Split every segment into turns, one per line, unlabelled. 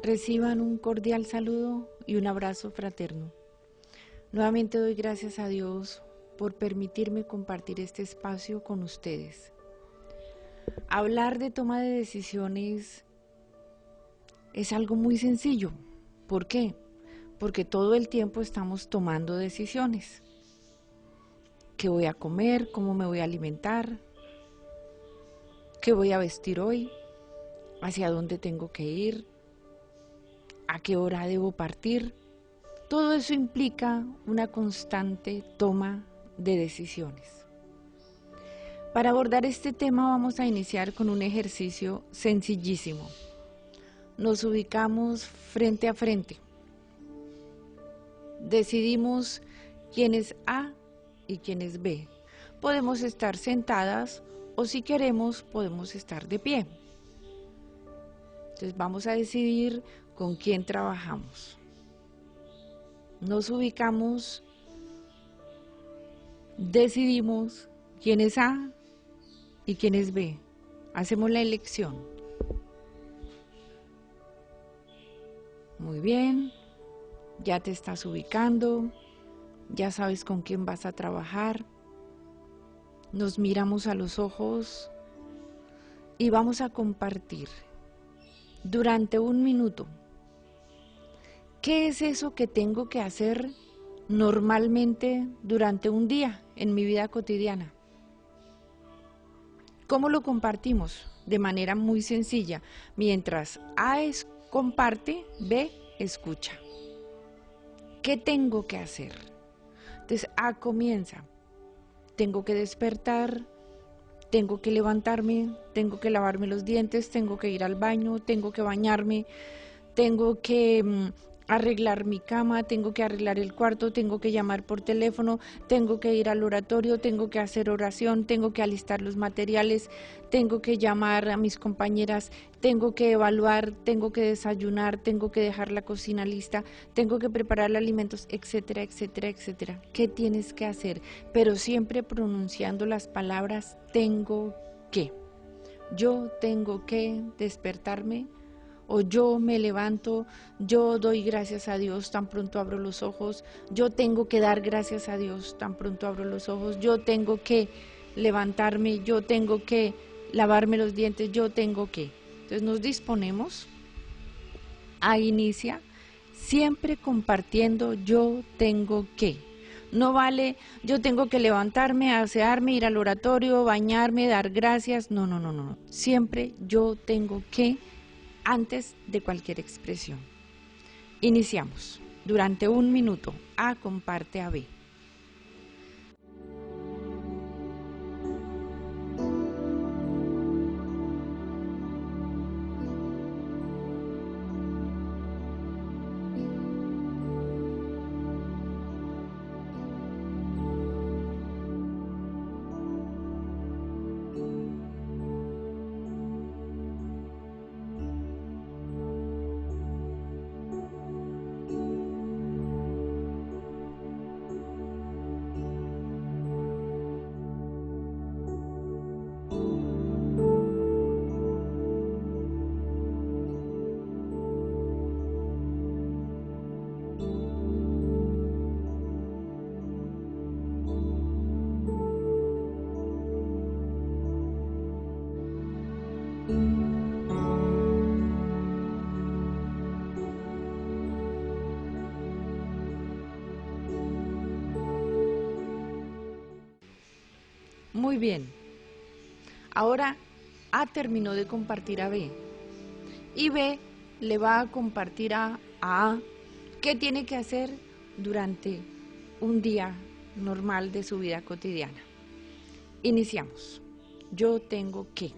Reciban un cordial saludo y un abrazo fraterno. Nuevamente doy gracias a Dios por permitirme compartir este espacio con ustedes. Hablar de toma de decisiones es algo muy sencillo. ¿Por qué? Porque todo el tiempo estamos tomando decisiones. ¿Qué voy a comer? ¿Cómo me voy a alimentar? ¿Qué voy a vestir hoy? ¿Hacia dónde tengo que ir? ¿A qué hora debo partir? Todo eso implica una constante toma de decisiones. Para abordar este tema vamos a iniciar con un ejercicio sencillísimo. Nos ubicamos frente a frente. Decidimos quién es A y quién es B. Podemos estar sentadas o si queremos podemos estar de pie. Entonces vamos a decidir con quién trabajamos. Nos ubicamos, decidimos quién es A y quién es B. Hacemos la elección. Muy bien, ya te estás ubicando, ya sabes con quién vas a trabajar. Nos miramos a los ojos y vamos a compartir durante 1 minuto. ¿Qué es eso que tengo que hacer normalmente durante un día en mi vida cotidiana? ¿Cómo lo compartimos? De manera muy sencilla. Mientras A comparte, B escucha. ¿Qué tengo que hacer? Entonces A comienza. Tengo que despertar, tengo que levantarme, tengo que lavarme los dientes, tengo que ir al baño, tengo que bañarme, tengo que arreglar mi cama, tengo que arreglar el cuarto, tengo que llamar por teléfono, tengo que ir al oratorio, tengo que hacer oración, tengo que alistar los materiales, tengo que llamar a mis compañeras, tengo que evaluar, tengo que desayunar, tengo que dejar la cocina lista, tengo que preparar los alimentos, etcétera, etcétera, etcétera. ¿Qué tienes que hacer? Pero siempre pronunciando las palabras tengo que. Yo tengo que despertarme, o yo me levanto, yo doy gracias a Dios tan pronto abro los ojos, yo tengo que dar gracias a Dios tan pronto abro los ojos, yo tengo que levantarme, yo tengo que lavarme los dientes, yo tengo que. Entonces nos disponemos a iniciar siempre compartiendo yo tengo que. No vale yo tengo que levantarme, asearme, ir al oratorio, bañarme, dar gracias, no. Siempre yo tengo que antes de cualquier expresión. Iniciamos. Durante 1 minuto, A comparte a B. Muy bien. Ahora A terminó de compartir a B y B le va a compartir a A qué tiene que hacer durante un día normal de su vida cotidiana. Iniciamos. Yo tengo que.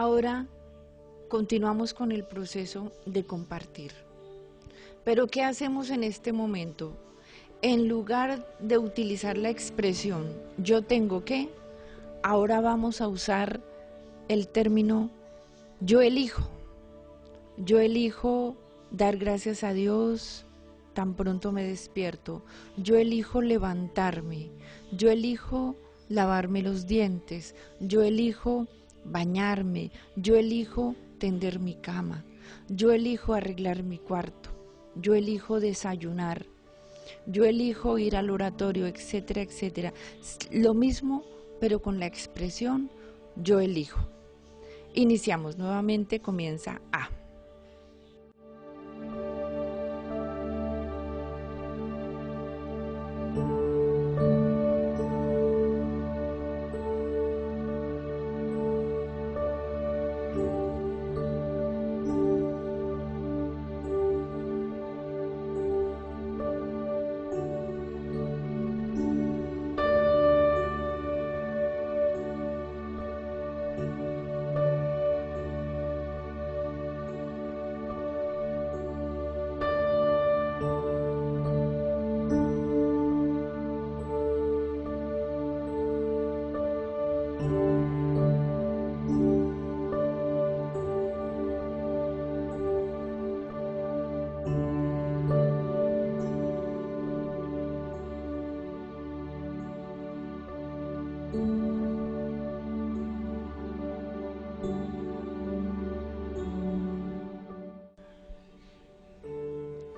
Ahora continuamos con el proceso de compartir. Pero ¿qué hacemos en este momento? En lugar de utilizar la expresión yo tengo que, ahora vamos a usar el término yo elijo. Yo elijo dar gracias a Dios tan pronto me despierto. Yo elijo levantarme. Yo elijo lavarme los dientes. Yo elijo bañarme. Yo elijo tender mi cama. Yo elijo arreglar mi cuarto. Yo elijo desayunar. Yo elijo ir al oratorio, etcétera, etcétera. Lo mismo, pero con la expresión yo elijo. Iniciamos nuevamente, comienza A.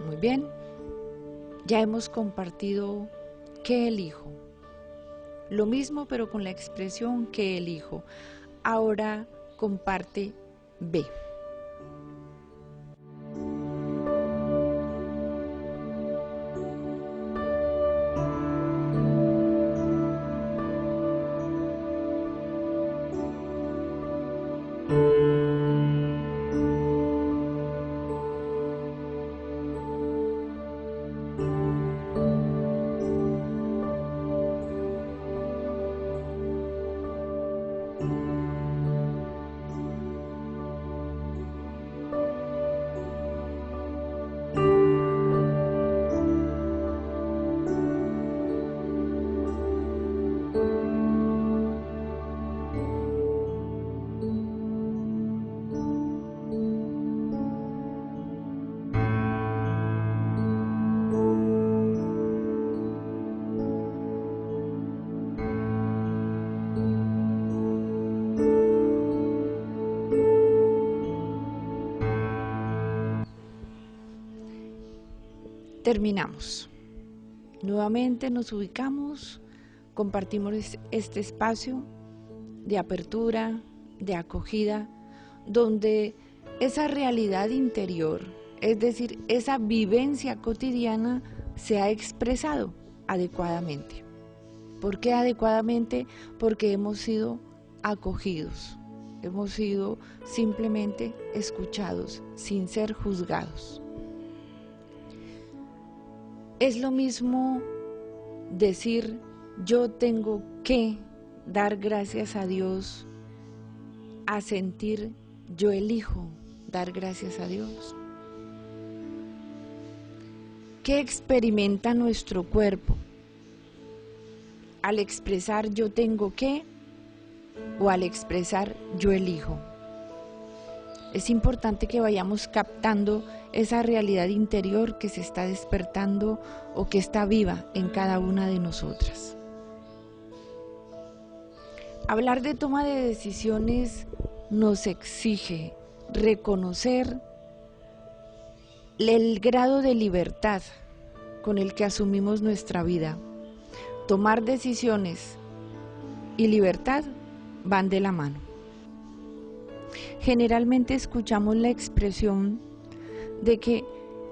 Muy bien, ya hemos compartido qué elijo. Lo mismo pero con la expresión que elijo. Ahora comparte B. Terminamos. Nuevamente nos ubicamos, compartimos este espacio de apertura, de acogida, donde esa realidad interior, es decir, esa vivencia cotidiana se ha expresado adecuadamente. ¿Por qué adecuadamente? Porque hemos sido acogidos, hemos sido simplemente escuchados, sin ser juzgados. Es lo mismo decir yo tengo que dar gracias a Dios a sentir yo elijo dar gracias a Dios. ¿Qué experimenta nuestro cuerpo al expresar yo tengo que o al expresar yo elijo? Es importante que vayamos captando esa realidad interior que se está despertando o que está viva en cada una de nosotras. Hablar de toma de decisiones nos exige reconocer el grado de libertad con el que asumimos nuestra vida. Tomar decisiones y libertad van de la mano. Generalmente escuchamos la expresión de que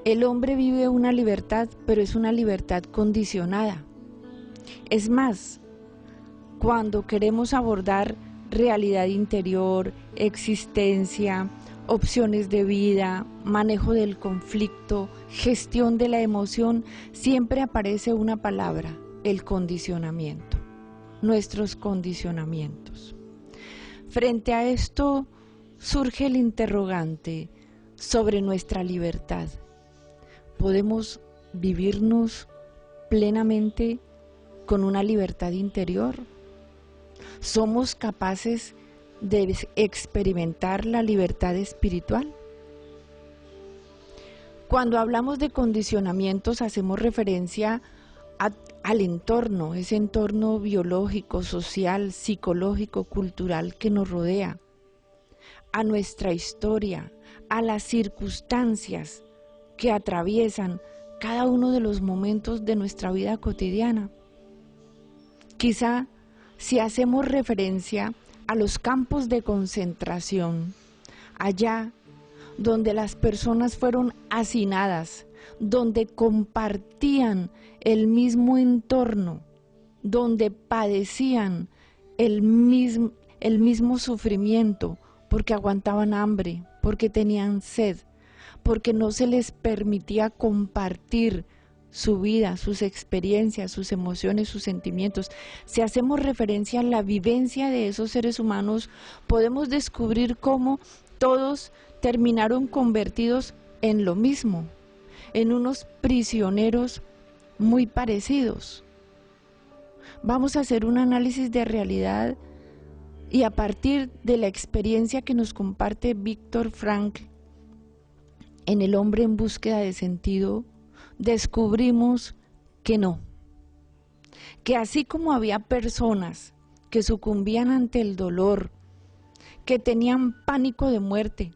el hombre vive una libertad, pero es una libertad condicionada. Es más, cuando queremos abordar realidad interior, existencia, opciones de vida, manejo del conflicto, gestión de la emoción, siempre aparece una palabra, el condicionamiento, nuestros condicionamientos. Frente a esto, surge el interrogante sobre nuestra libertad. ¿Podemos vivirnos plenamente con una libertad interior? ¿Somos capaces de experimentar la libertad espiritual? Cuando hablamos de condicionamientos hacemos referencia al entorno, ese entorno biológico, social, psicológico, cultural que nos rodea, a nuestra historia, a las circunstancias que atraviesan cada uno de los momentos de nuestra vida cotidiana. Quizá si hacemos referencia a los campos de concentración, allá donde las personas fueron hacinadas, donde compartían el mismo entorno, donde padecían el mismo sufrimiento, porque aguantaban hambre, porque tenían sed, porque no se les permitía compartir su vida, sus experiencias, sus emociones, sus sentimientos. Si hacemos referencia a la vivencia de esos seres humanos, podemos descubrir cómo todos terminaron convertidos en lo mismo, en unos prisioneros muy parecidos. Vamos a hacer un análisis de realidad y a partir de la experiencia que nos comparte Viktor Frankl en El hombre en búsqueda de sentido, descubrimos que no, que así como había personas que sucumbían ante el dolor, que tenían pánico de muerte,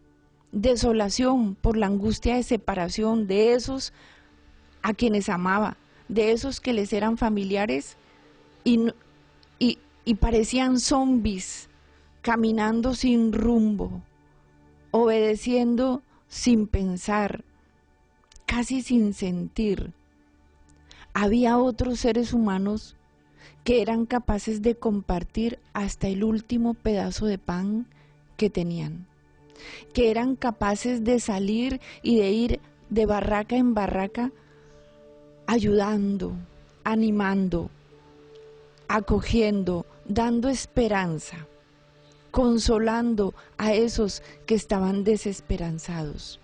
desolación por la angustia de separación de esos a quienes amaba, de esos que les eran familiares y parecían zombies, caminando sin rumbo, obedeciendo sin pensar, casi sin sentir. Había otros seres humanos que eran capaces de compartir hasta el último pedazo de pan que tenían, que eran capaces de salir y de ir de barraca en barraca, ayudando, animando, acogiendo, dando esperanza, consolando a esos que estaban desesperanzados.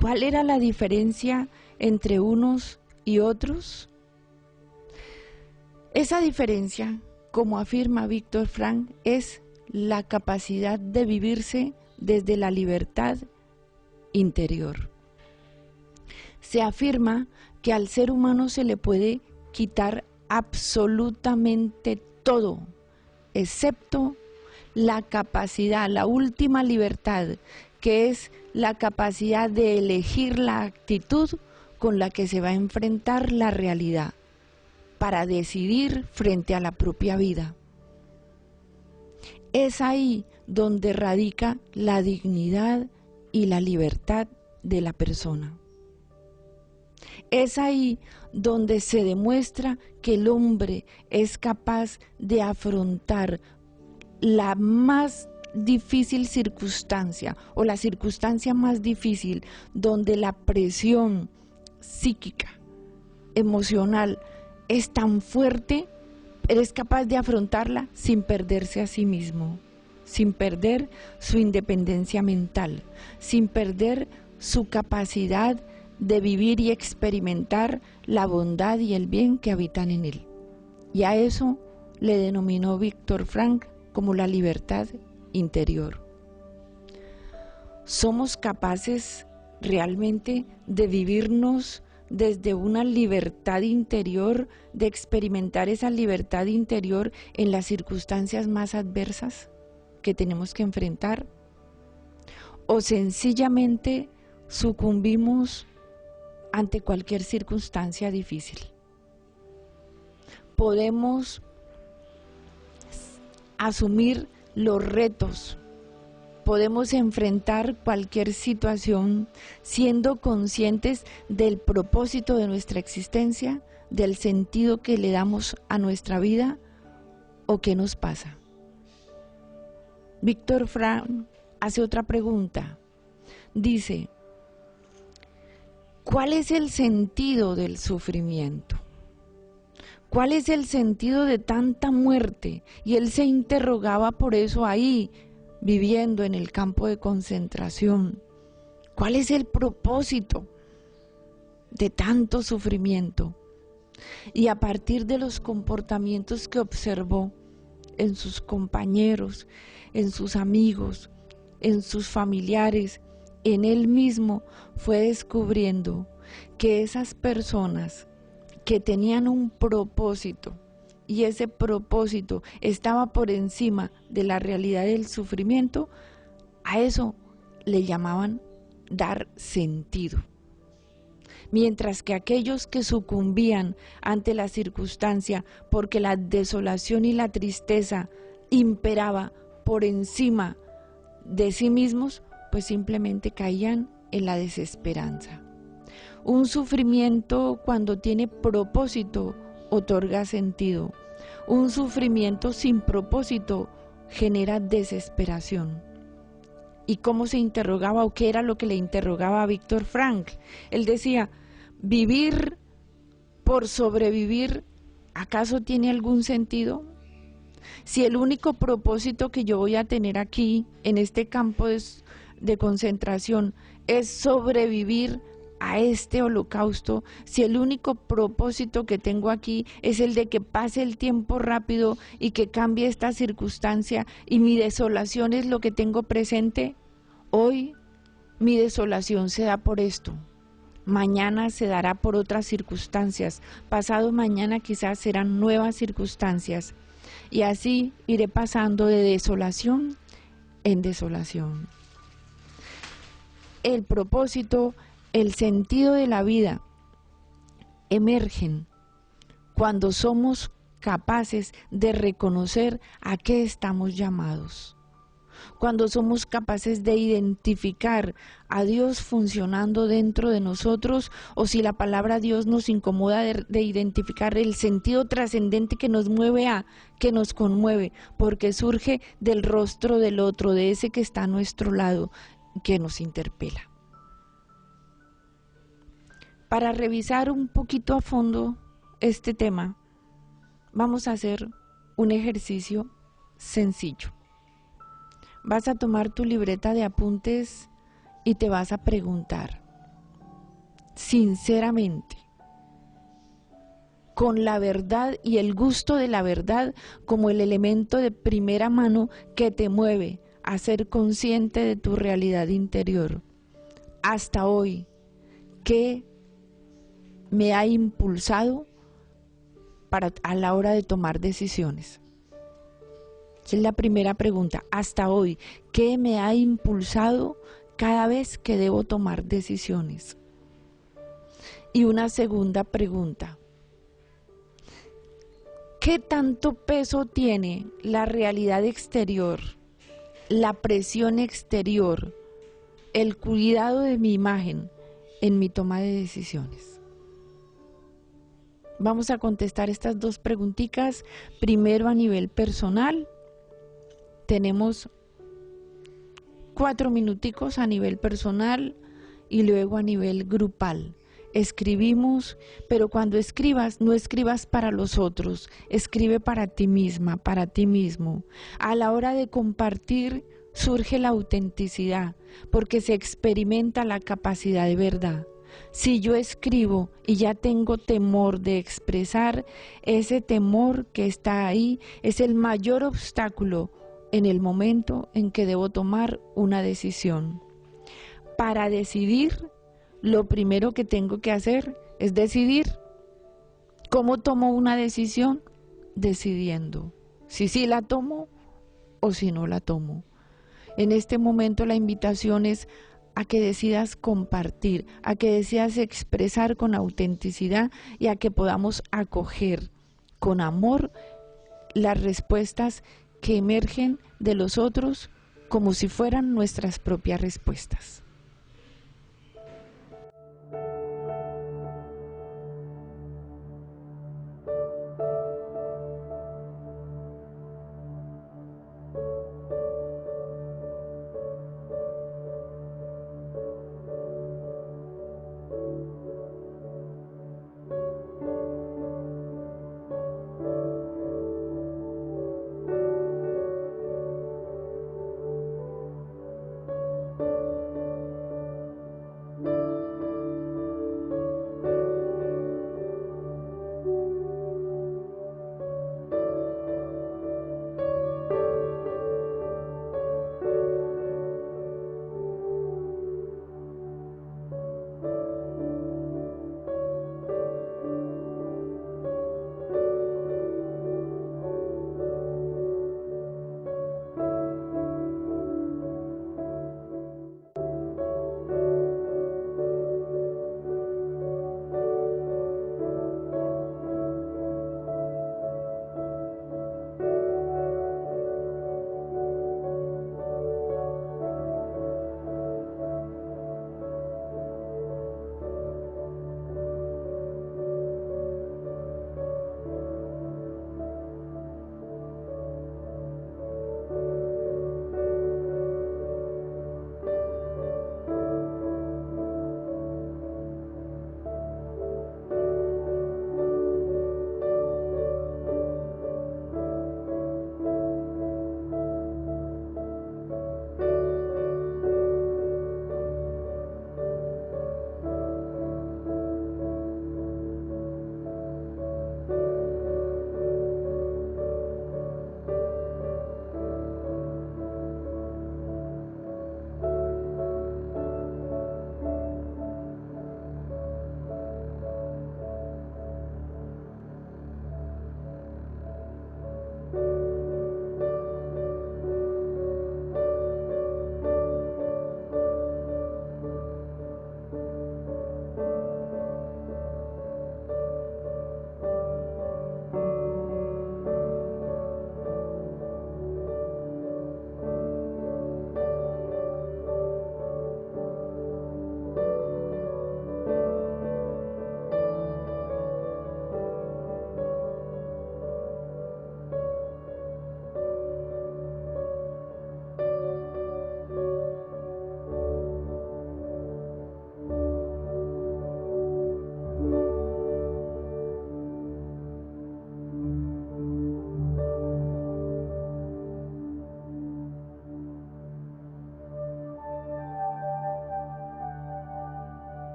¿Cuál era la diferencia entre unos y otros? Esa diferencia, como afirma Viktor Frankl, es la capacidad de vivirse desde la libertad interior. Se afirma que al ser humano se le puede quitar absolutamente todo, excepto la capacidad, la última libertad, que es la capacidad de elegir la actitud con la que se va a enfrentar la realidad, para decidir frente a la propia vida. Es ahí donde radica la dignidad y la libertad de la persona. Es ahí donde se demuestra que el hombre es capaz de afrontar la más difícil circunstancia o la circunstancia más difícil, donde la presión psíquica, emocional es tan fuerte, eres capaz de afrontarla sin perderse a sí mismo, sin perder su independencia mental, sin perder su capacidad de vivir y experimentar la bondad y el bien que habitan en él. Y a eso le denominó Viktor Frankl como la libertad interior. ¿Somos capaces realmente de vivirnos desde una libertad interior, de experimentar esa libertad interior en las circunstancias más adversas que tenemos que enfrentar? ¿O sencillamente sucumbimos ante cualquier circunstancia difícil? Podemos asumir los retos, podemos enfrentar cualquier situación siendo conscientes del propósito de nuestra existencia, del sentido que le damos a nuestra vida, ¿o qué nos pasa? Viktor Frankl hace otra pregunta. Dice, ¿cuál es el sentido del sufrimiento? ¿Cuál es el sentido de tanta muerte? Y él se interrogaba por eso ahí, viviendo en el campo de concentración. ¿Cuál es el propósito de tanto sufrimiento? Y a partir de los comportamientos que observó en sus compañeros, en sus amigos, en sus familiares, en él mismo, fue descubriendo que esas personas que tenían un propósito y ese propósito estaba por encima de la realidad del sufrimiento, a eso le llamaban dar sentido. Mientras que aquellos que sucumbían ante la circunstancia porque la desolación y la tristeza imperaba por encima de sí mismos, pues simplemente caían en la desesperanza. Un sufrimiento cuando tiene propósito otorga sentido. Un sufrimiento sin propósito genera desesperación. ¿Y cómo se interrogaba o qué era lo que le interrogaba a Víctor Frankl? Él decía, ¿vivir por sobrevivir acaso tiene algún sentido? Si el único propósito que yo voy a tener aquí, en este campo de concentración, es sobrevivir a este holocausto, si el único propósito que tengo aquí es el de que pase el tiempo rápido y que cambie esta circunstancia y mi desolación es lo que tengo presente, hoy mi desolación se da por esto, mañana se dará por otras circunstancias, pasado mañana quizás serán nuevas circunstancias y así iré pasando de desolación en desolación. El propósito, el sentido de la vida emergen cuando somos capaces de reconocer a qué estamos llamados. Cuando somos capaces de identificar a Dios funcionando dentro de nosotros, o si la palabra Dios nos incomoda de identificar el sentido trascendente que nos mueve que nos conmueve, porque surge del rostro del otro, de ese que está a nuestro lado, que nos interpela. Para revisar un poquito a fondo este tema, vamos a hacer un ejercicio sencillo. Vas a tomar tu libreta de apuntes y te vas a preguntar, sinceramente, con la verdad y el gusto de la verdad como el elemento de primera mano que te mueve a ser consciente de tu realidad interior. Hasta hoy, ¿qué me ha impulsado a la hora de tomar decisiones? Esa es la primera pregunta. Hasta hoy, ¿qué me ha impulsado cada vez que debo tomar decisiones? Y una segunda pregunta. ¿Qué tanto peso tiene la realidad exterior, la presión exterior, el cuidado de mi imagen en mi toma de decisiones? Vamos a contestar estas dos preguntitas, primero a nivel personal. Tenemos 4 minuticos a nivel personal y luego a nivel grupal. Escribimos, pero cuando escribas, no escribas para los otros, escribe para ti misma, para ti mismo. A la hora de compartir surge la autenticidad, porque se experimenta la capacidad de verdad. Si yo escribo y ya tengo temor de expresar, ese temor que está ahí es el mayor obstáculo en el momento en que debo tomar una decisión. Para decidir, lo primero que tengo que hacer es decidir. ¿Cómo tomo una decisión? Decidiendo si sí la tomo o si no la tomo. En este momento la invitación es a que decidas compartir, a que decidas expresar con autenticidad y a que podamos acoger con amor las respuestas que emergen de los otros como si fueran nuestras propias respuestas.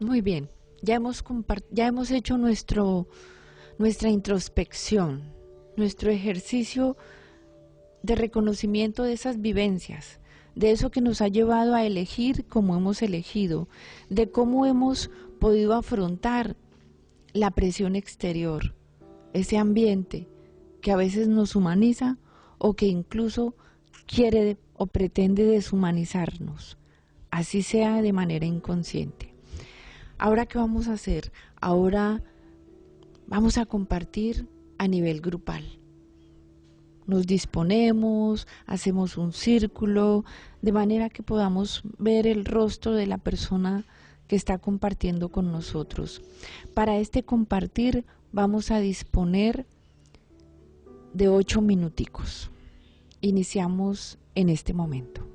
Muy bien, ya hemos hecho nuestra introspección, nuestro ejercicio de reconocimiento de esas vivencias, de eso que nos ha llevado a elegir como hemos elegido, de cómo hemos podido afrontar la presión exterior, ese ambiente que a veces nos humaniza o que incluso quiere o pretende deshumanizarnos, así sea de manera inconsciente. Ahora, ¿qué vamos a hacer? Ahora vamos a compartir a nivel grupal. Nos disponemos, hacemos un círculo, de manera que podamos ver el rostro de la persona que está compartiendo con nosotros. Para este compartir vamos a disponer de 8 minuticos. Iniciamos en este momento.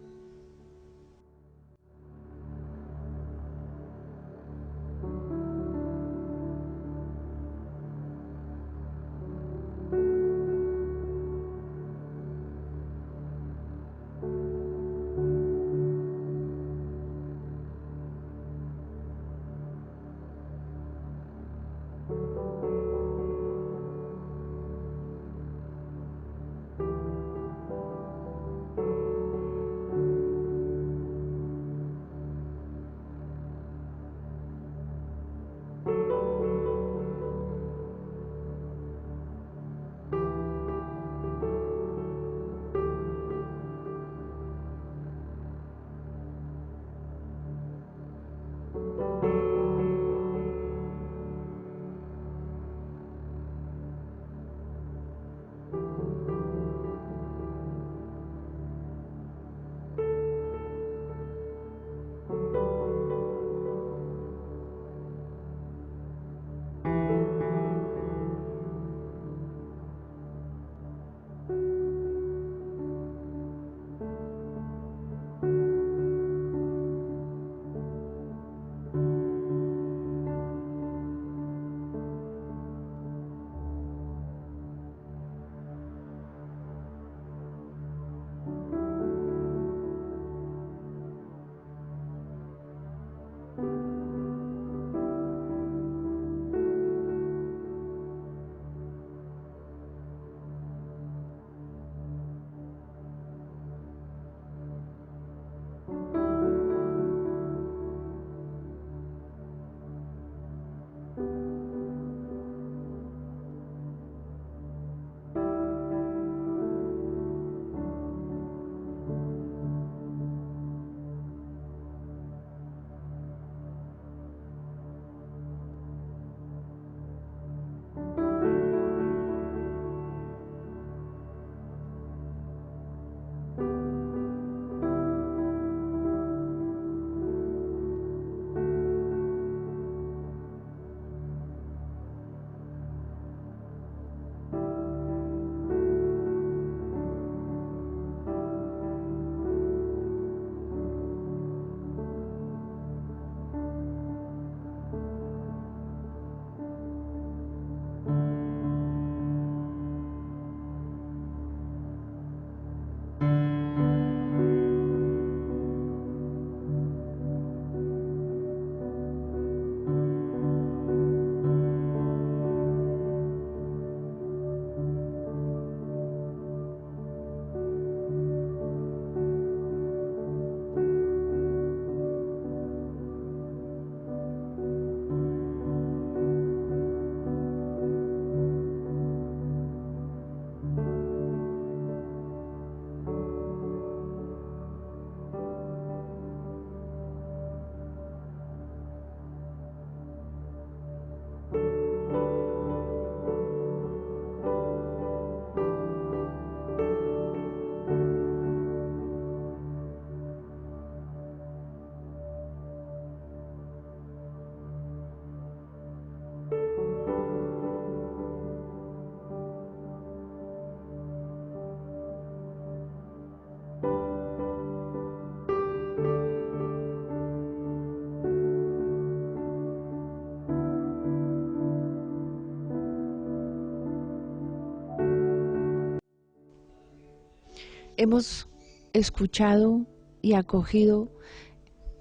Hemos escuchado y acogido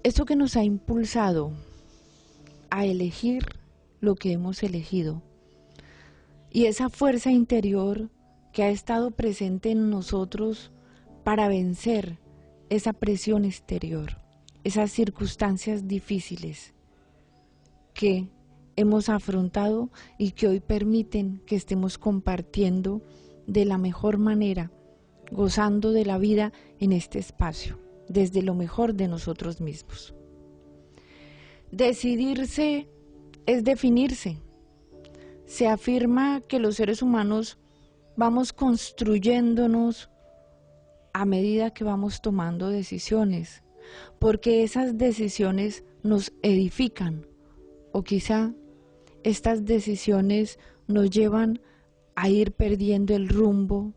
esto que nos ha impulsado a elegir lo que hemos elegido. Y esa fuerza interior que ha estado presente en nosotros para vencer esa presión exterior, esas circunstancias difíciles que hemos afrontado y que hoy permiten que estemos compartiendo de la mejor manera, gozando de la vida en este espacio, desde lo mejor de nosotros mismos. Decidirse es definirse. Se afirma que los seres humanos vamos construyéndonos a medida que vamos tomando decisiones, porque esas decisiones nos edifican, o quizá estas decisiones nos llevan a ir perdiendo el rumbo,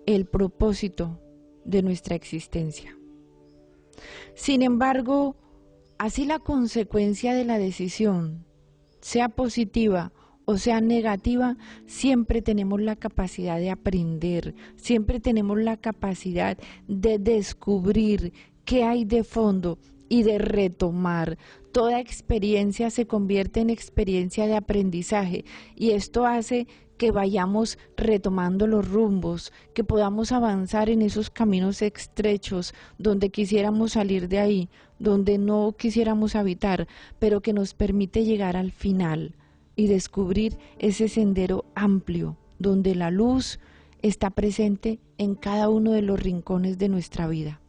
el propósito de nuestra existencia. Sin embargo, así la consecuencia de la decisión, sea positiva o sea negativa, siempre tenemos la capacidad de aprender, siempre tenemos la capacidad de descubrir qué hay de fondo y de retomar. Toda experiencia se convierte en experiencia de aprendizaje y esto hace que vayamos retomando los rumbos, que podamos avanzar en esos caminos estrechos donde quisiéramos salir de ahí, donde no quisiéramos habitar, pero que nos permite llegar al final y descubrir ese sendero amplio donde la luz está presente en cada uno de los rincones de nuestra vida.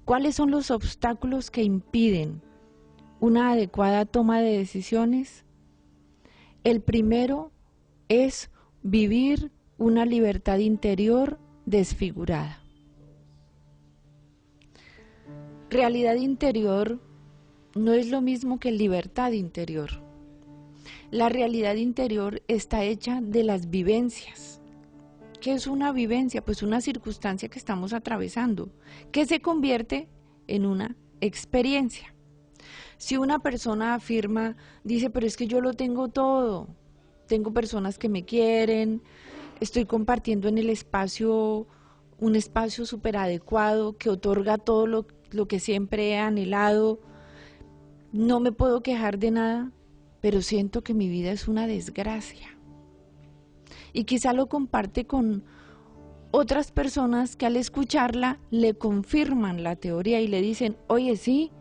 ¿Cuáles son los obstáculos que impiden una adecuada toma de decisiones? El primero es vivir una libertad interior desfigurada. Realidad interior no es lo mismo que libertad interior. La realidad interior está hecha de las vivencias. ¿Qué es una vivencia? Pues una circunstancia que estamos atravesando, que se convierte en una experiencia. Si una persona afirma, dice, pero es que yo lo tengo todo, tengo personas que me quieren, estoy compartiendo en el espacio, un espacio súper adecuado que otorga todo lo que siempre he anhelado, no me puedo quejar de nada, pero siento que mi vida es una desgracia. Y quizá lo comparte con otras personas que al escucharla le confirman la teoría y le dicen, oye, sí,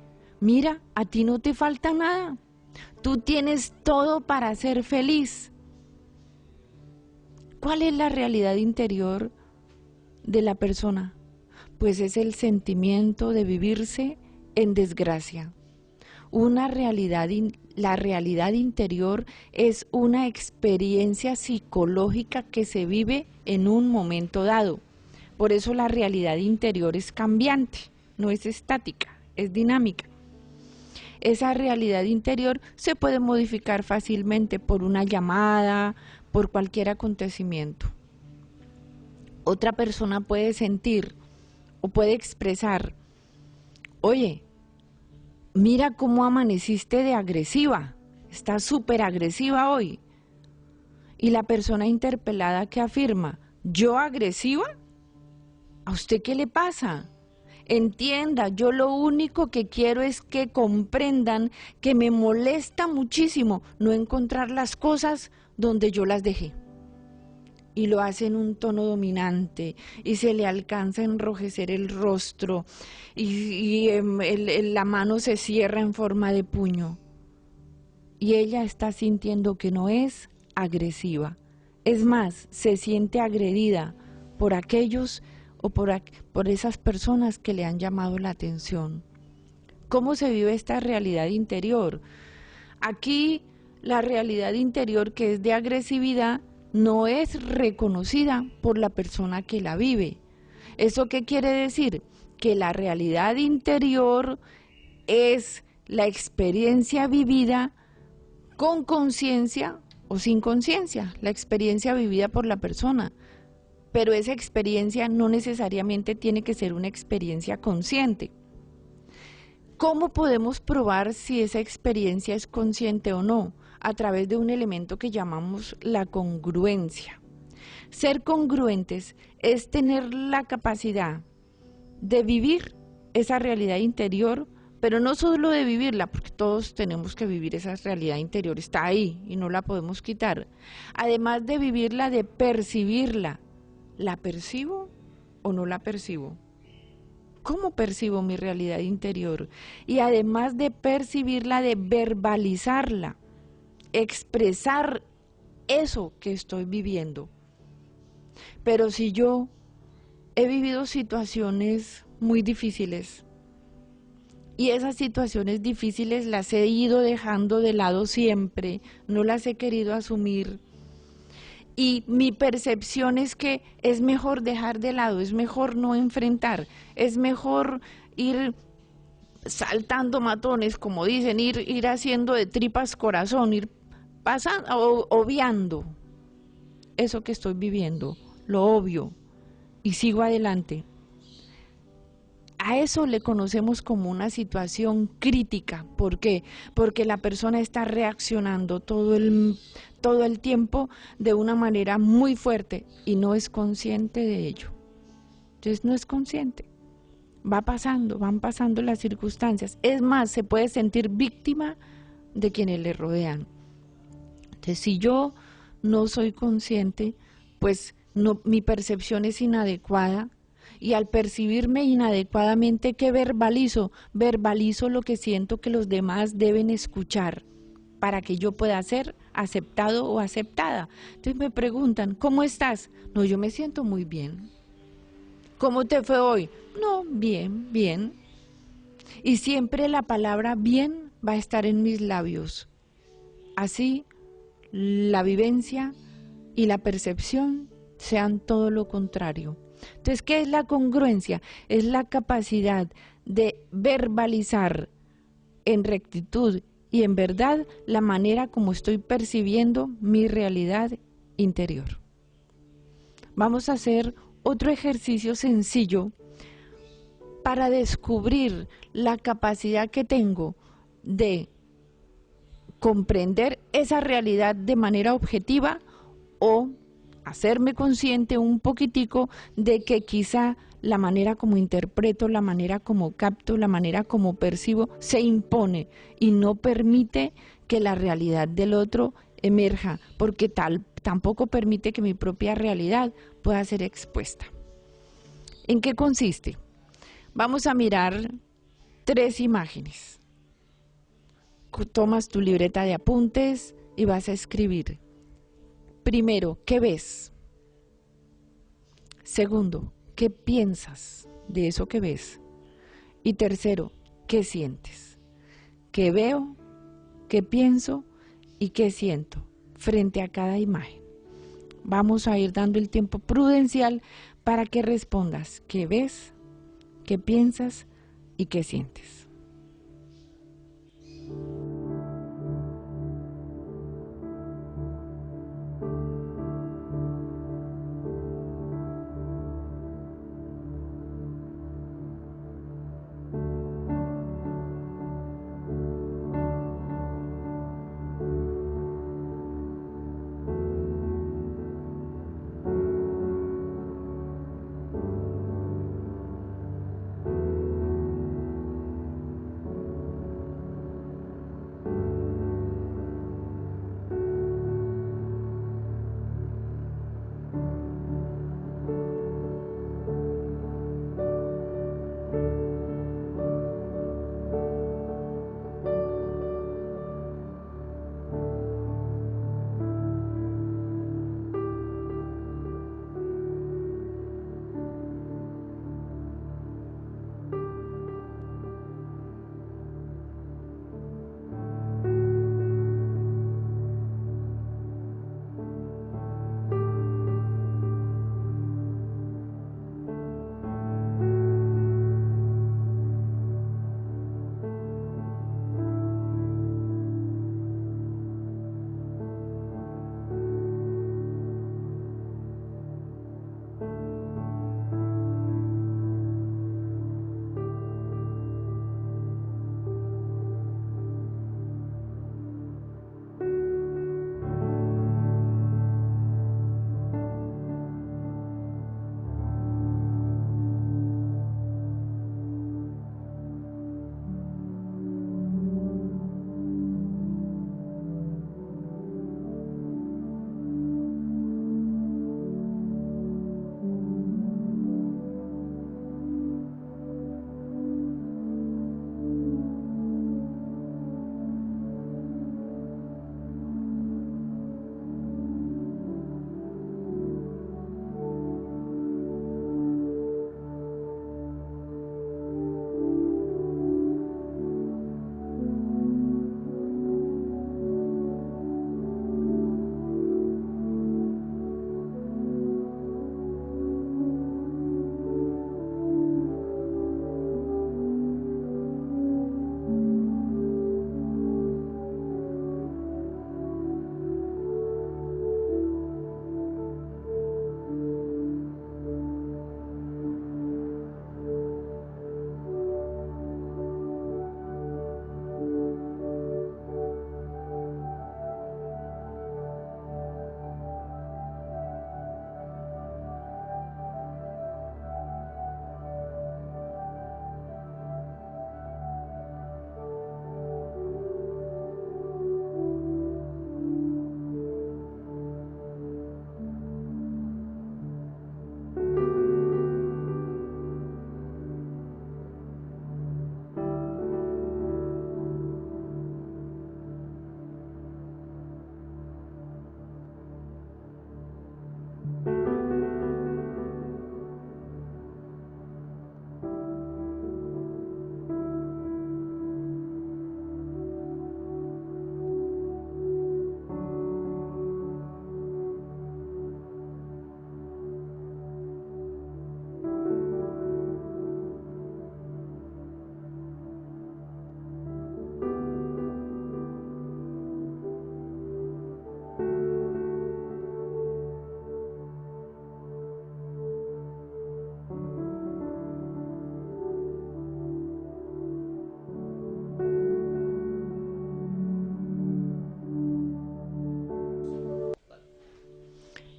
mira, a ti no te falta nada, tú tienes todo para ser feliz. ¿Cuál es la realidad interior de la persona? Pues es el sentimiento de vivirse en desgracia. La realidad interior es una experiencia psicológica que se vive en un momento dado. Por eso la realidad interior es cambiante, no es estática, es dinámica. Esa realidad interior se puede modificar fácilmente por una llamada, por cualquier acontecimiento. Otra persona puede sentir o puede expresar, oye, mira cómo amaneciste de agresiva, estás súper agresiva hoy. Y la persona interpelada que afirma, ¿yo agresiva? ¿A usted qué le pasa? Entienda, yo lo único que quiero es que comprendan que me molesta muchísimo no encontrar las cosas donde yo las dejé. Y lo hace en un tono dominante y se le alcanza a enrojecer el rostro y la mano se cierra en forma de puño. Y ella está sintiendo que no es agresiva. Es más, se siente agredida por aquellos o por esas personas que le han llamado la atención. ¿Cómo se vive esta realidad interior? Aquí la realidad interior, que es de agresividad, no es reconocida por la persona que la vive. ¿Eso qué quiere decir? Que la realidad interior es la experiencia vivida con conciencia o sin conciencia, la experiencia vivida por la persona. Pero esa experiencia no necesariamente tiene que ser una experiencia consciente. ¿Cómo podemos probar si esa experiencia es consciente o no? A través de un elemento que llamamos la congruencia. Ser congruentes es tener la capacidad de vivir esa realidad interior, pero no solo de vivirla, porque todos tenemos que vivir esa realidad interior, está ahí y no la podemos quitar. Además de vivirla, de percibirla. ¿La percibo o no la percibo? ¿Cómo percibo mi realidad interior? Y además de percibirla, de verbalizarla, expresar eso que estoy viviendo. Pero si yo he vivido situaciones muy difíciles y esas situaciones difíciles las he ido dejando de lado siempre, no las he querido asumir, y mi percepción es que es mejor dejar de lado, es mejor no enfrentar, es mejor ir saltando matones, como dicen, ir haciendo de tripas corazón, ir pasando, obviando eso que estoy viviendo, lo obvio, y sigo adelante. A eso le conocemos como una situación crítica. ¿Por qué? Porque la persona está reaccionando todo el tiempo de una manera muy fuerte y no es consciente de ello. Entonces no es consciente. Van pasando las circunstancias. Es más, se puede sentir víctima de quienes le rodean. Entonces, si yo no soy consciente, pues no, mi percepción es inadecuada. Y al percibirme inadecuadamente, ¿qué verbalizo? Verbalizo lo que siento que los demás deben escuchar para que yo pueda ser aceptado o aceptada. Entonces me preguntan, ¿cómo estás? No, yo me siento muy bien. ¿Cómo te fue hoy? No, bien, bien. Y siempre la palabra bien va a estar en mis labios. Así, la vivencia y la percepción sean todo lo contrario. Entonces, ¿qué es la congruencia? Es la capacidad de verbalizar en rectitud y en verdad la manera como estoy percibiendo mi realidad interior. Vamos a hacer otro ejercicio sencillo para descubrir la capacidad que tengo de comprender esa realidad de manera objetiva o hacerme consciente un poquitico de que quizá la manera como interpreto, la manera como capto, la manera como percibo se impone y no permite que la realidad del otro emerja, porque tampoco permite que mi propia realidad pueda ser expuesta. ¿En qué consiste? Vamos a mirar 3 imágenes. Tomas tu libreta de apuntes y vas a escribir. Primero, ¿qué ves? Segundo, ¿qué piensas de eso que ves? Y tercero, ¿qué sientes? ¿Qué veo? ¿Qué pienso? ¿Y qué siento frente a cada imagen? Vamos a ir dando el tiempo prudencial para que respondas qué ves, qué piensas y qué sientes.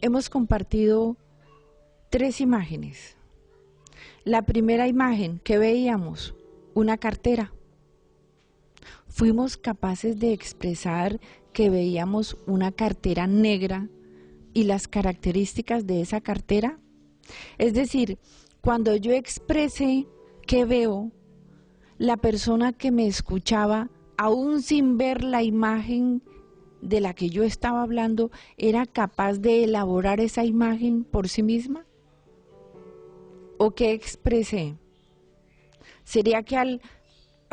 hemos compartido 3 imágenes. La primera imagen que veíamos, una cartera. Fuimos capaces de expresar que veíamos una cartera negra y las características de esa cartera. Es decir, cuando yo expresé que veo, la persona que me escuchaba, aún sin ver la imagen de la que yo estaba hablando, ¿era capaz de elaborar esa imagen por sí misma? ¿O qué expresé? ¿Sería que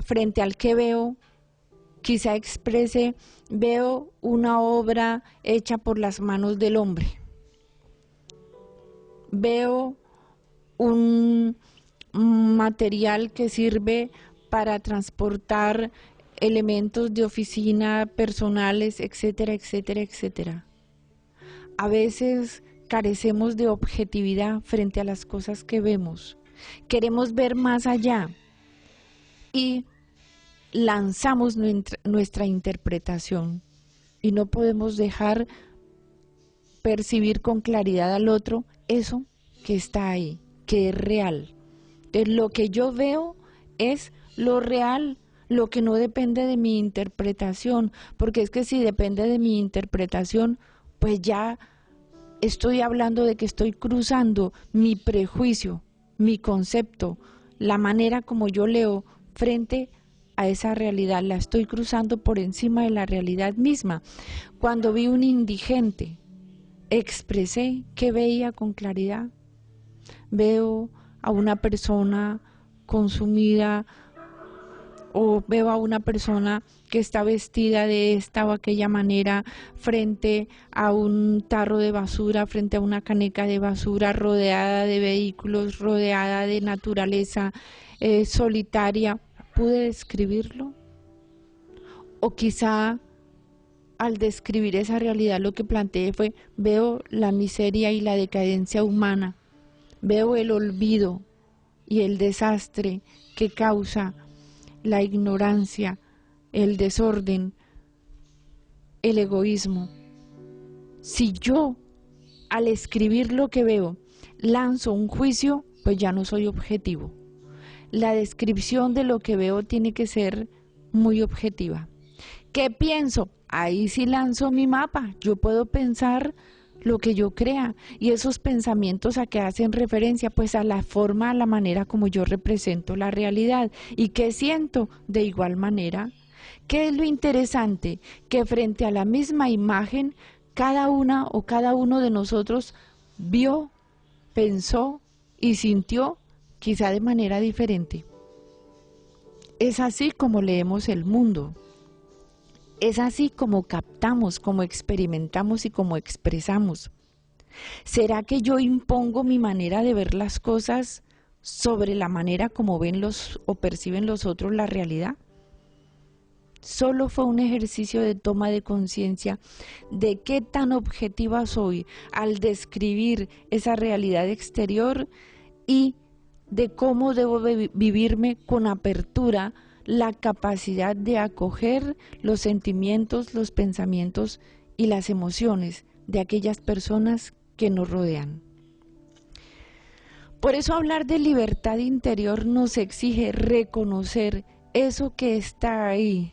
frente al que veo, quizá exprese, veo una obra hecha por las manos del hombre? Veo un material que sirve para transportar elementos de oficina, personales, etcétera, etcétera, etcétera. A veces carecemos de objetividad frente a las cosas que vemos. Queremos ver más allá y lanzamos nuestra interpretación y no podemos dejar percibir con claridad al otro eso que está ahí, que es real. Entonces, lo que yo veo es lo real, lo que no depende de mi interpretación, porque es que si depende de mi interpretación, pues ya estoy hablando de que estoy cruzando mi prejuicio, mi concepto, la manera como yo leo frente a esa realidad, la estoy cruzando por encima de la realidad misma. Cuando vi un indigente, expresé que veía con claridad. Veo a una persona consumida o veo a una persona que está vestida de esta o aquella manera frente a un tarro de basura, frente a una caneca de basura, rodeada de vehículos, rodeada de naturaleza, solitaria. ¿Pude describirlo? O quizá al describir esa realidad lo que planteé fue, veo la miseria y la decadencia humana, veo el olvido y el desastre que causa la ignorancia, el desorden, el egoísmo. Si yo, al escribir lo que veo, lanzo un juicio, pues ya no soy objetivo. La descripción de lo que veo tiene que ser muy objetiva. ¿Qué pienso? Ahí sí lanzo mi mapa. Yo puedo pensar lo que yo crea, y esos pensamientos a qué hacen referencia, pues a la forma, a la manera como yo represento la realidad. ¿Y qué siento? De igual manera. ¿Qué es lo interesante? Que frente a la misma imagen, cada una o cada uno de nosotros vio, pensó y sintió quizá de manera diferente. Es así como leemos el mundo. Es así como captamos, como experimentamos y como expresamos. ¿Será que yo impongo mi manera de ver las cosas sobre la manera como ven o perciben los otros la realidad? Solo fue un ejercicio de toma de conciencia de qué tan objetiva soy al describir esa realidad exterior y de cómo debo vivirme con apertura, la capacidad de acoger los sentimientos, los pensamientos y las emociones de aquellas personas que nos rodean. Por eso hablar de libertad interior nos exige reconocer eso que está ahí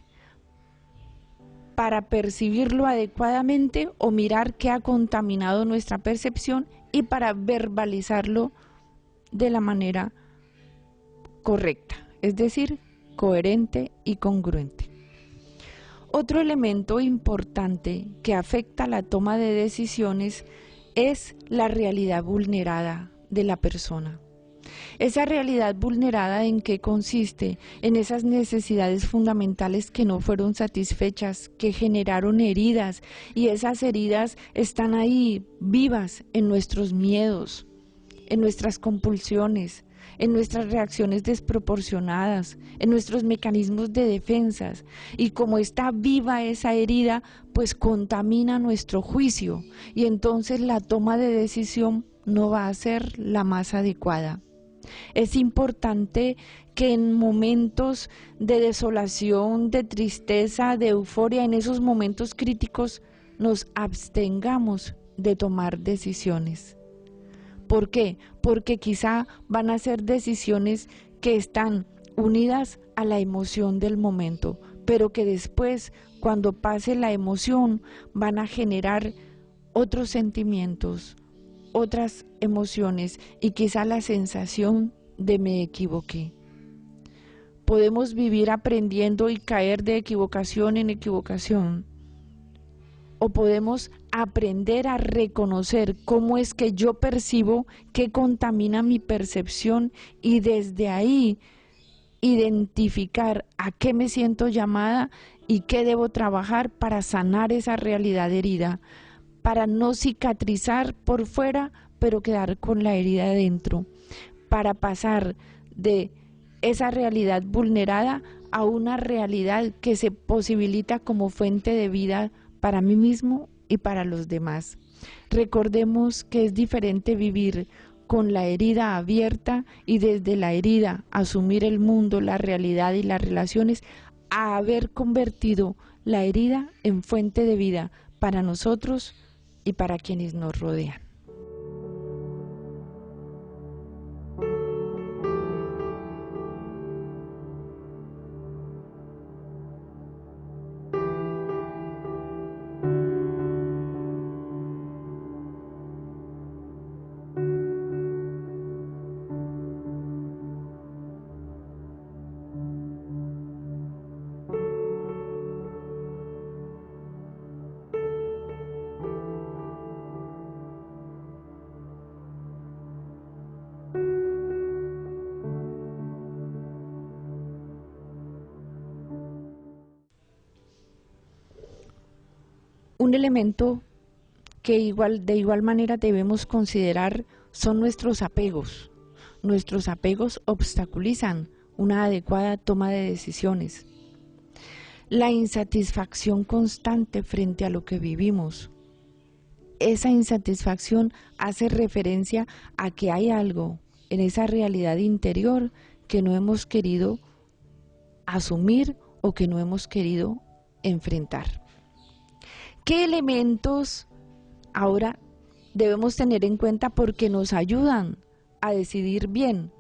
para percibirlo adecuadamente o mirar qué ha contaminado nuestra percepción y para verbalizarlo de la manera correcta, es decir, coherente y congruente. Otro elemento importante que afecta la toma de decisiones es la realidad vulnerada de la persona. Esa realidad vulnerada, ¿en qué consiste? En esas necesidades fundamentales que no fueron satisfechas, que generaron heridas, y esas heridas están ahí vivas en nuestros miedos, en nuestras compulsiones, en nuestras reacciones desproporcionadas, en nuestros mecanismos de defensas. Y como está viva esa herida, pues contamina nuestro juicio, y entonces la toma de decisión no va a ser la más adecuada. Es importante que en momentos de desolación, de tristeza, de euforia, en esos momentos críticos, nos abstengamos de tomar decisiones. ¿Por qué? Porque quizá van a ser decisiones que están unidas a la emoción del momento, pero que después, cuando pase la emoción, van a generar otros sentimientos, otras emociones y quizá la sensación de me equivoqué. Podemos vivir aprendiendo y caer de equivocación en equivocación. O podemos aprender a reconocer cómo es que yo percibo, qué contamina mi percepción y desde ahí identificar a qué me siento llamada y qué debo trabajar para sanar esa realidad herida, para no cicatrizar por fuera, pero quedar con la herida dentro, para pasar de esa realidad vulnerada a una realidad que se posibilita como fuente de vida para mí mismo y para los demás. Recordemos que es diferente vivir con la herida abierta y desde la herida asumir el mundo, la realidad y las relaciones, a haber convertido la herida en fuente de vida para nosotros y para quienes nos rodean. Un elemento que de igual manera debemos considerar son nuestros apegos. Nuestros apegos obstaculizan una adecuada toma de decisiones. La insatisfacción constante frente a lo que vivimos. Esa insatisfacción hace referencia a que hay algo en esa realidad interior que no hemos querido asumir o que no hemos querido enfrentar. ¿Qué elementos ahora debemos tener en cuenta porque nos ayudan a decidir bien?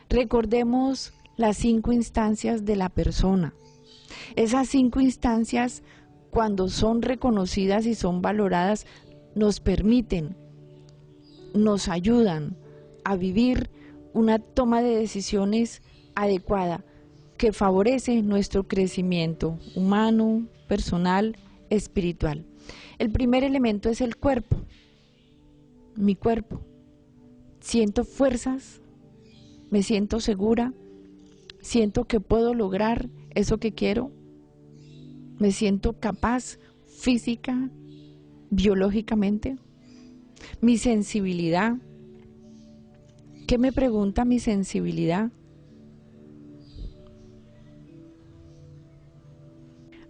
Recordemos las 5 instancias de la persona. Esas 5 instancias, cuando son reconocidas y son valoradas, nos permiten, nos ayudan a vivir una toma de decisiones adecuada que favorece nuestro crecimiento humano, personal, espiritual. El primer elemento es el cuerpo, mi cuerpo. Siento fuerzas, me siento segura, siento que puedo lograr eso que quiero, me siento capaz física, biológicamente. Mi sensibilidad, ¿qué me pregunta mi sensibilidad?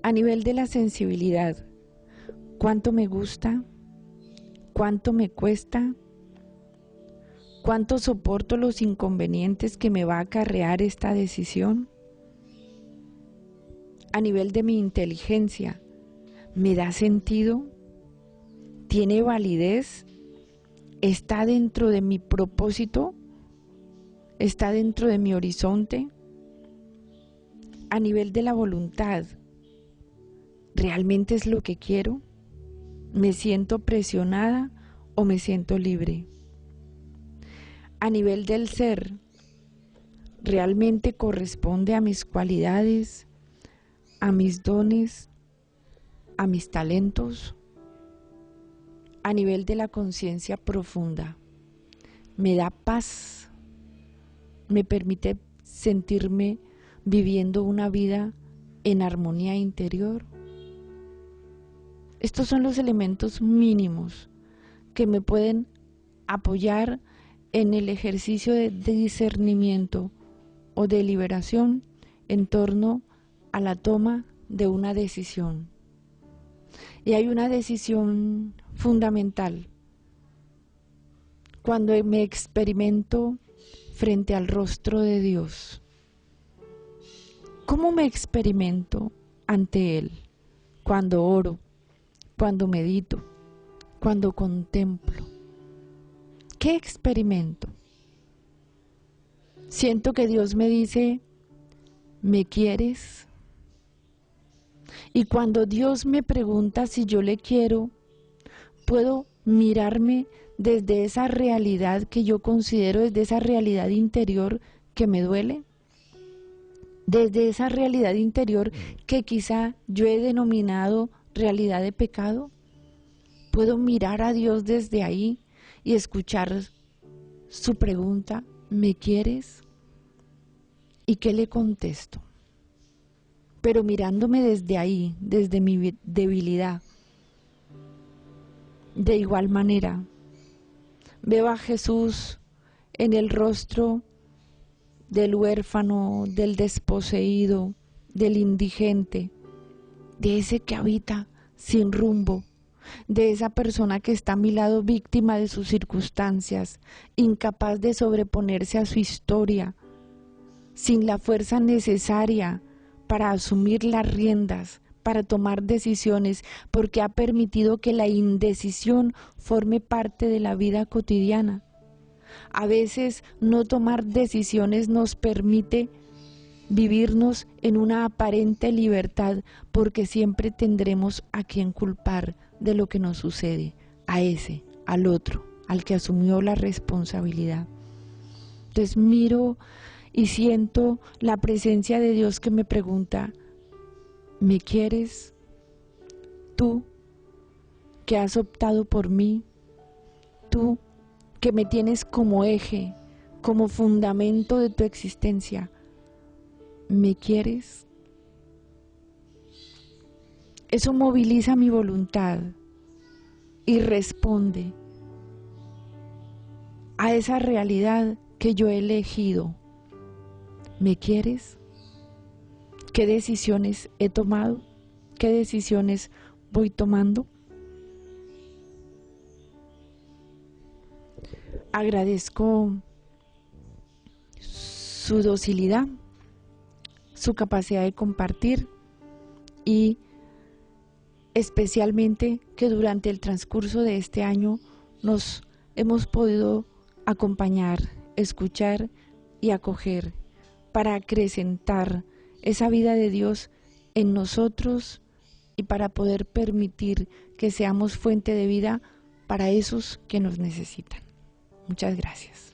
A nivel de la sensibilidad, ¿cuánto me gusta? ¿Cuánto me cuesta? ¿Cuánto soporto los inconvenientes que me va a acarrear esta decisión? A nivel de mi inteligencia, ¿me da sentido? ¿Tiene validez? ¿Está dentro de mi propósito? ¿Está dentro de mi horizonte? A nivel de la voluntad, ¿realmente es lo que quiero? ¿Me siento presionada o me siento libre? A nivel del ser, ¿realmente corresponde a mis cualidades, a mis dones, a mis talentos? A nivel de la conciencia profunda, ¿me da paz? ¿Me permite sentirme viviendo una vida en armonía interior? Estos son los elementos mínimos que me pueden apoyar en el ejercicio de discernimiento o de liberación en torno a la toma de una decisión. Y hay una decisión fundamental cuando me experimento frente al rostro de Dios. ¿Cómo me experimento ante Él? Cuando oro, cuando medito, cuando contemplo? ¿Qué experimento? Siento que Dios me dice, ¿me quieres? Y cuando Dios me pregunta si yo le quiero, puedo mirarme desde esa realidad que yo considero, desde esa realidad interior que me duele, desde esa realidad interior que quizá yo he denominado realidad de pecado. Puedo mirar a Dios desde ahí y escuchar su pregunta, ¿me quieres? ¿Y qué le contesto? Pero mirándome desde ahí, desde mi debilidad. De igual manera, veo a Jesús en el rostro del huérfano, del desposeído, del indigente, de ese que habita sin rumbo, de esa persona que está a mi lado víctima de sus circunstancias, incapaz de sobreponerse a su historia, sin la fuerza necesaria para asumir las riendas, para tomar decisiones, porque ha permitido que la indecisión forme parte de la vida cotidiana. A veces no tomar decisiones nos permite vivirnos en una aparente libertad, porque siempre tendremos a quien culpar de lo que nos sucede, a ese, al otro, al que asumió la responsabilidad. Entonces miro y siento la presencia de Dios que me pregunta, ¿me quieres? Tú que has optado por mí, tú que me tienes como eje, como fundamento de tu existencia, ¿me quieres? Eso moviliza mi voluntad y responde a esa realidad que yo he elegido. ¿Me quieres? ¿Qué decisiones he tomado? ¿Qué decisiones voy tomando? Agradezco su docilidad, su capacidad de compartir y especialmente que durante el transcurso de este año nos hemos podido acompañar, escuchar y acoger para acrecentar esa vida de Dios en nosotros y para poder permitir que seamos fuente de vida para esos que nos necesitan. Muchas gracias.